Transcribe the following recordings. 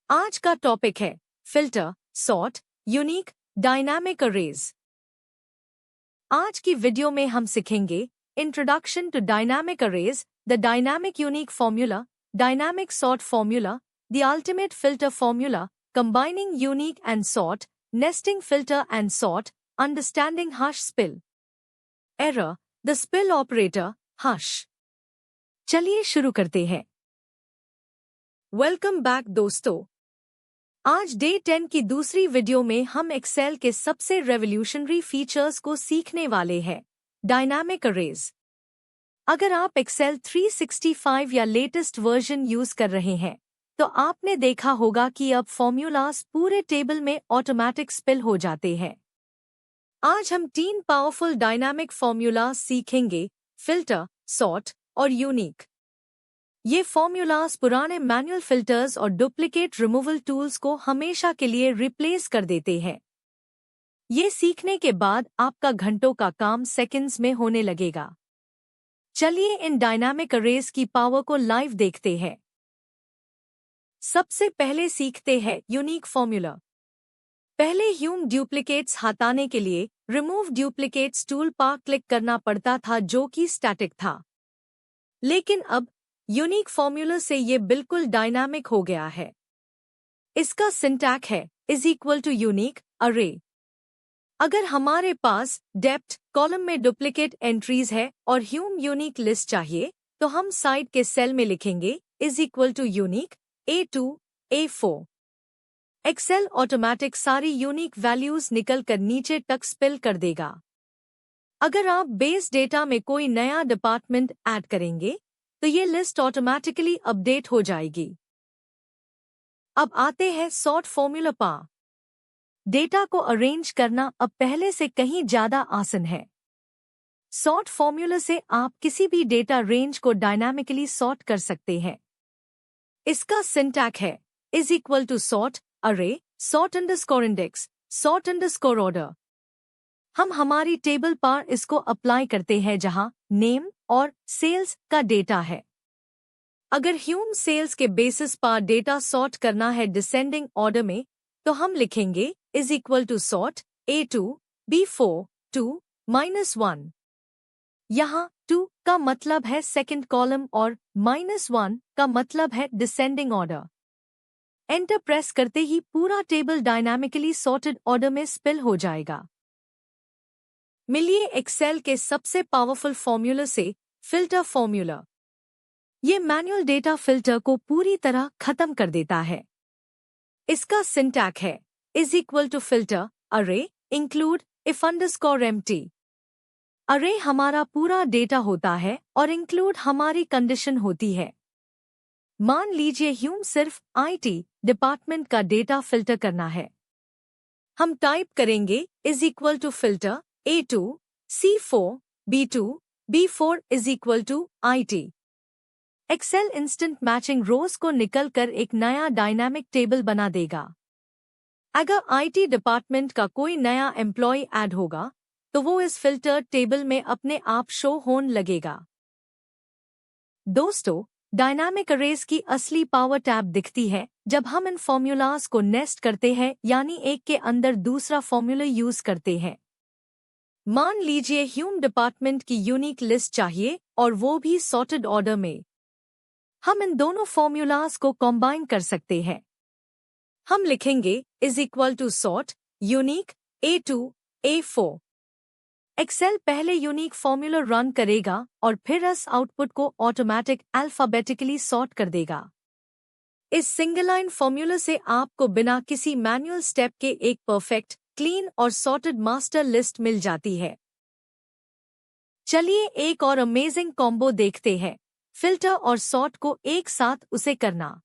आज का टॉपिक है filter, sort, unique, dynamic arrays. आज की वीडियो में हम सीखेंगे introduction to dynamic arrays, the dynamic unique formula, dynamic sort formula, the ultimate filter formula, combining unique and sort, nesting filter and sort, understanding hash spill error, the spill operator, hash. चलिए शुरू करते हैं। Welcome back दोस्तों। आज day 10 की दूसरी video में हम एक्सेल के सबसे रेवोल्यूशनरी फीचर्स को सीखने वाले हैं, डायनामिक अरेज। अगर आप एक्सेल 365 या लेटेस्ट वर्जन यूज कर रहे हैं तो आपने देखा होगा कि अब फॉर्मूलाज पूरे टेबल में ऑटोमेटिक स्पिल हो जाते हैं। आज हम 3 पावरफुल डायनामिक फॉर्मूलाज सीखेंगे, फिल्टर, सॉर्ट और यूनिक। ये फॉर्मूलाज पुराने मैनुअल फिल्टर्स और डुप्लीकेट रिमूवल टूल्स को हमेशा के लिए रिप्लेस कर देते हैं। ये सीखने के बाद आपका घंटों का काम सेकंड्स में होने लगेगा। चलिए इन डायनामिक अरेज की पावर को लाइव देखते हैं। सबसे पहले सीखते हैं यूनिक फॉर्मूला। पहले ह्यूम डुप्लीकेट्स हटाने के लिए रिमूव डुप्लीकेट्स टूल पर क्लिक करना पड़ता था जो कि स्टैटिक था, लेकिन अब यूनिक फॉर्मूला से ये बिल्कुल डायनामिक हो गया है। इसका सिंटैक्स है = यूनिक अरे। अगर हमारे पास डेप्थ कॉलम में डुप्लीकेट एंट्रीज है और ह्यूम यूनिक लिस्ट चाहिए तो हम साइड के सेल में लिखेंगे = unique A2 A4। Excel automatic सारी यूनिक वैल्यूज निकलकर नीचे तक स्पिल कर देगा। अगर आप बेस डेटा में कोई नया डिपार्टमेंट ऐड करेंगे तो ये लिस्ट ऑटोमेटिकली अपडेट हो जाएगी। अब आते हैं सॉर्ट फॉर्मूला पर। डेटा को अरेंज करना अब पहले से कहीं ज्यादा आसान है। सॉर्ट फॉर्मूला से आप किसी भी डेटा रेंज को डायनामिकली सॉर्ट कर सकते हैं। इसका सिंटैक्स है =सॉर्ट अरे, sort underscore index, sort underscore order. हम हमारी टेबल पर इसको अप्लाई करते हैं जहां नेम और सेल्स का डेटा है। अगर ह्यूम सेल्स के बेसिस पर डेटा सॉर्ट करना है डिसेंडिंग ऑर्डर में तो हम लिखेंगे =सॉर्ट A2 B4 2 -1। यहाँ 2 का मतलब है सेकंड कॉलम और -1 का मतलब है डिसेंडिंग ऑर्डर। एंटर प्रेस करते ही पूरा टेबल डायनामिकली सॉर्टेड ऑर्डर में स्पिल हो जाएगा। मिलिए एक्सेल के सबसे पावरफुल फॉर्मूला से, फिल्टर फॉर्मूला। ये मैनुअल डेटा फिल्टर को पूरी तरह खत्म कर देता है। इसका सिंटैक्स है =फिल्टर अरे इंक्लूड इफ अंडरस्कोर एम्प्टी। अरे हमारा पूरा डेटा होता है और इंक्लूड हमारी कंडीशन होती है। मान लीजिए ह्यूम सिर्फ IT डिपार्टमेंट का डेटा फिल्टर करना है। हम टाइप करेंगे =filter A2 C4 B2 B4 IT। Excel instant matching rows को निकलकर एक नया डायनामिक टेबल बना देगा। अगर IT डिपार्टमेंट का कोई नया एम्प्लॉय ऐड होगा तो वो इस फिल्टर टेबल में अपने आप शो होने लगेगा। दोस्तों, डायनामिक अरेज की असली पावर टैब दिखती है जब हम इन फॉर्मूलाज को नेस्ट करते हैं, यानी एक के अंदर दूसरा फॉर्मूला यूज करते हैं। मान लीजिए ह्यूम डिपार्टमेंट की यूनिक लिस्ट चाहिए और वो भी सॉर्टेड ऑर्डर में। हम इन दोनों फॉर्मूलाज को कंबाइन कर सकते हैं। हम लिखेंगे =sort unique A2 A4। Excel पहले यूनिक फॉर्मूला रन करेगा और फिर इस आउटपुट को ऑटोमेटिक अल्फाबेटिकली सॉर्ट कर देगा। इस सिंगल लाइन फॉर्मूला से आपको बिना किसी मैनुअल स्टेप के एक परफेक्ट, क्लीन और सॉर्टेड मास्टर लिस्ट मिल जाती है। चलिए एक और अमेजिंग कॉम्बो देखते हैं, फिल्टर और सॉर्ट को एक साथ उसे करना।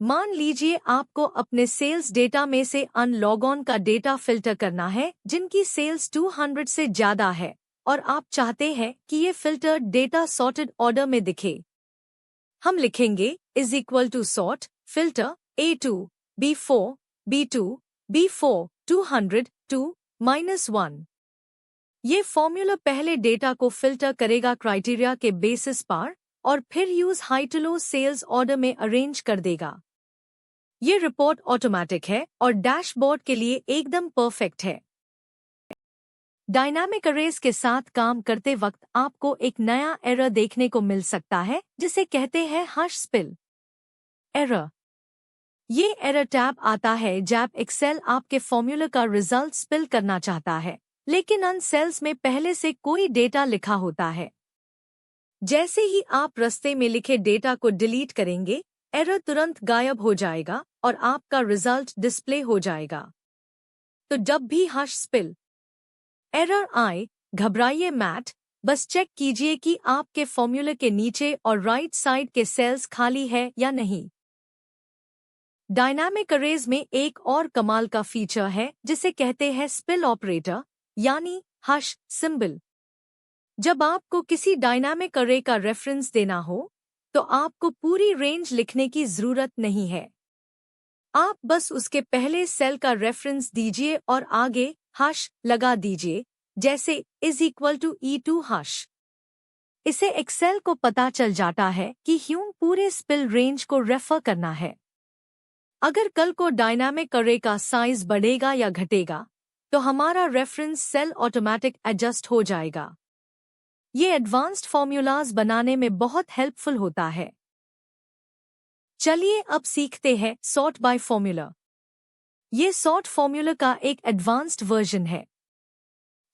मान लीजिए आपको अपने सेल्स डेटा में से अनलॉग ऑन का डेटा फिल्टर करना है जिनकी सेल्स 200 से ज्यादा है और आप चाहते हैं कि ये फिल्टर डेटा सॉर्टेड ऑर्डर में दिखे। हम लिखेंगे =sort filter A2 B4 B2 B4 200 2 -1। ये फॉर्मूला पहले डेटा को फिल्टर करेगा क्राइटेरिया के बेसिस पर और फिर use high to low sales order में अरेंज कर देगा। ये रिपोर्ट ऑटोमेटिक है और डैशबोर्ड के लिए एकदम परफेक्ट है। डायनामिक अरेज के साथ काम करते वक्त आपको एक नया एरर देखने को मिल सकता है जिसे कहते हैं हश स्पिल एरर। ये एरर टैब आता है जब एक्सेल आपके फॉर्मूला का रिजल्ट स्पिल करना चाहता है लेकिन अन सेल्स में पहले से कोई डेटा लिखा होता है। जैसे ही आप रास्ते में लिखे डेटा को डिलीट करेंगे एरर तुरंत गायब हो जाएगा और आपका रिजल्ट डिस्प्ले हो जाएगा। तो जब भी हश स्पिल एरर आए घबराइए मत, बस चेक कीजिए कि आपके फॉर्मूले के नीचे और राइट साइड के सेल्स खाली है या नहीं। डायनामिक अरेज में एक और कमाल का फीचर है जिसे कहते हैं स्पिल ऑपरेटर यानी हश सिंबल। जब आपको किसी डायनामिक अरे का रेफरेंस देना हो तो आपको पूरी रेंज लिखने की जरूरत नहीं है। आप बस उसके पहले सेल का रेफरेंस दीजिए और आगे हश लगा दीजिए, जैसे =E2 हश। इसे एक्सेल को पता चल जाता है कि ह्यूम पूरे स्पिल रेंज को रेफर करना है। अगर कल को डायनामिक अरे का साइज बढ़ेगा या घटेगा तो हमारा रेफरेंस सेल ऑटोमेटिक एडजस्ट हो जाएगा। ये एडवांस्ड फॉर्मूलाज बनाने में बहुत हेल्पफुल होता है। चलिए अब सीखते हैं सॉर्ट बाय फॉर्मूला। ये सॉर्ट फॉर्मूला का एक एडवांस्ड वर्जन है।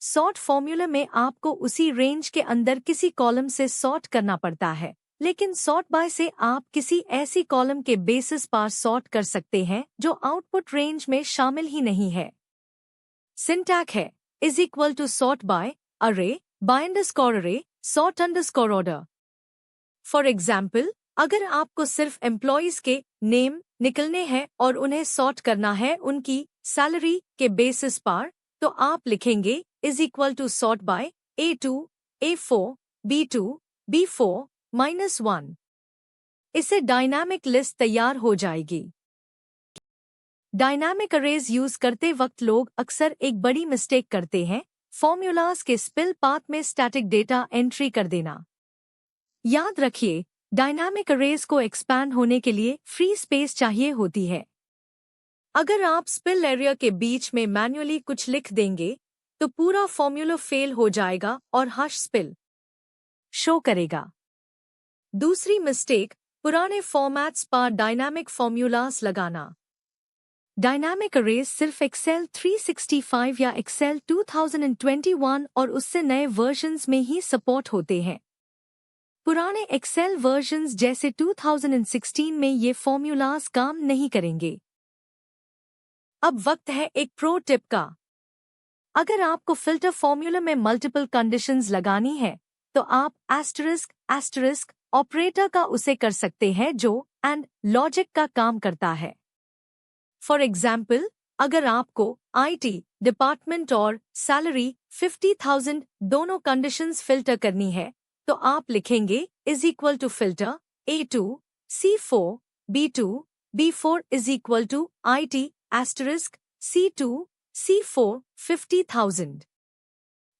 सॉर्ट फॉर्मूला में आपको उसी रेंज के अंदर किसी कॉलम से सॉर्ट करना पड़ता है, लेकिन सॉर्ट बाय से आप किसी ऐसी कॉलम के बेसिस पर सॉर्ट कर सकते हैं जो आउटपुट रेंज में शामिल ही नहीं है। सिंटैक्स है =सॉर्ट बाय अरे by underscore array sort underscore order। For example, अगर आपको सिर्फ एम्प्लॉइज के नेम निकलने हैं और उन्हें सॉर्ट करना है उनकी सैलरी के बेसिस पर, तो आप लिखेंगे =sort by A2 A4 B2 B4 -1। इससे डायनामिक लिस्ट तैयार हो जाएगी। डायनामिक अरेज यूज करते वक्त लोग अक्सर एक बड़ी मिस्टेक करते हैं, फॉर्मूलाज के स्पिल पाथ में स्टैटिक डेटा एंट्री कर देना। याद रखिए, डायनामिक अरेज को एक्सपैंड होने के लिए फ्री स्पेस चाहिए होती है। अगर आप स्पिल एरिया के बीच में मैन्युअली कुछ लिख देंगे तो पूरा फॉर्मूला फेल हो जाएगा और हश स्पिल शो करेगा। दूसरी मिस्टेक, पुराने फॉर्मेट्स पर डायनामिक फॉर्मूलाज लगाना। डायनामिक अरेज सिर्फ एक्सेल 365 या एक्सेल 2021 और उससे नए वर्जन्स में ही सपोर्ट होते हैं। पुराने एक्सेल वर्जन्स जैसे 2016 में ये फॉर्मूलाज काम नहीं करेंगे। अब वक्त है एक प्रो टिप का। अगर आपको फिल्टर फॉर्मूला में मल्टीपल कंडीशंस लगानी है तो आप ** ऑपरेटर का उसे कर सकते हैं जो एंड लॉजिक का काम करता है। फॉर एग्जाम्पल, अगर आपको IT डिपार्टमेंट और सैलरी 50,000 दोनों कंडीशंस फिल्टर करनी है तो आप लिखेंगे =filter A2 C4 B2 B4 IT ** C2 C4 50,000।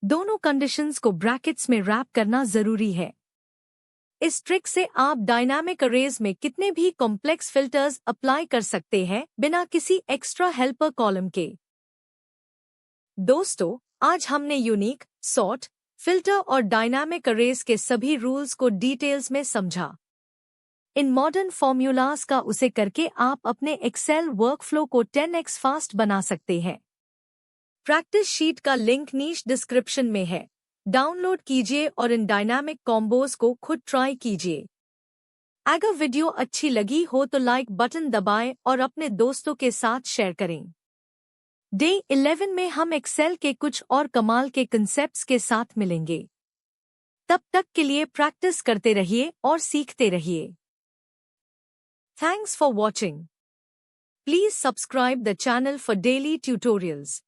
दोनों कंडीशंस को ब्रैकेट्स में रैप करना जरूरी है। इस ट्रिक से आप डायनामिक अरेज में कितने भी कॉम्प्लेक्स फिल्टर्स अप्लाई कर सकते हैं बिना किसी एक्स्ट्रा हेल्पर कॉलम के। दोस्तों, आज हमने यूनिक, सॉर्ट, फिल्टर और डायनामिक अरेज के सभी रूल्स को डिटेल्स में समझा। इन मॉडर्न फॉर्मूलाज का उसे करके आप अपने एक्सेल वर्कफ्लो को 10x फास्ट बना सकते हैं। प्रैक्टिस शीट का लिंक नीचे डिस्क्रिप्शन में है, डाउनलोड कीजिए और इन डायनामिक कॉम्बोज को खुद ट्राई कीजिए। अगर वीडियो अच्छी लगी हो तो लाइक बटन दबाएं और अपने दोस्तों के साथ शेयर करें। डे 11 में हम एक्सेल के कुछ और कमाल के कंसेप्ट्स के साथ मिलेंगे। तब तक के लिए प्रैक्टिस करते रहिए और सीखते रहिए। Thanks for watching. Please subscribe the channel for daily tutorials.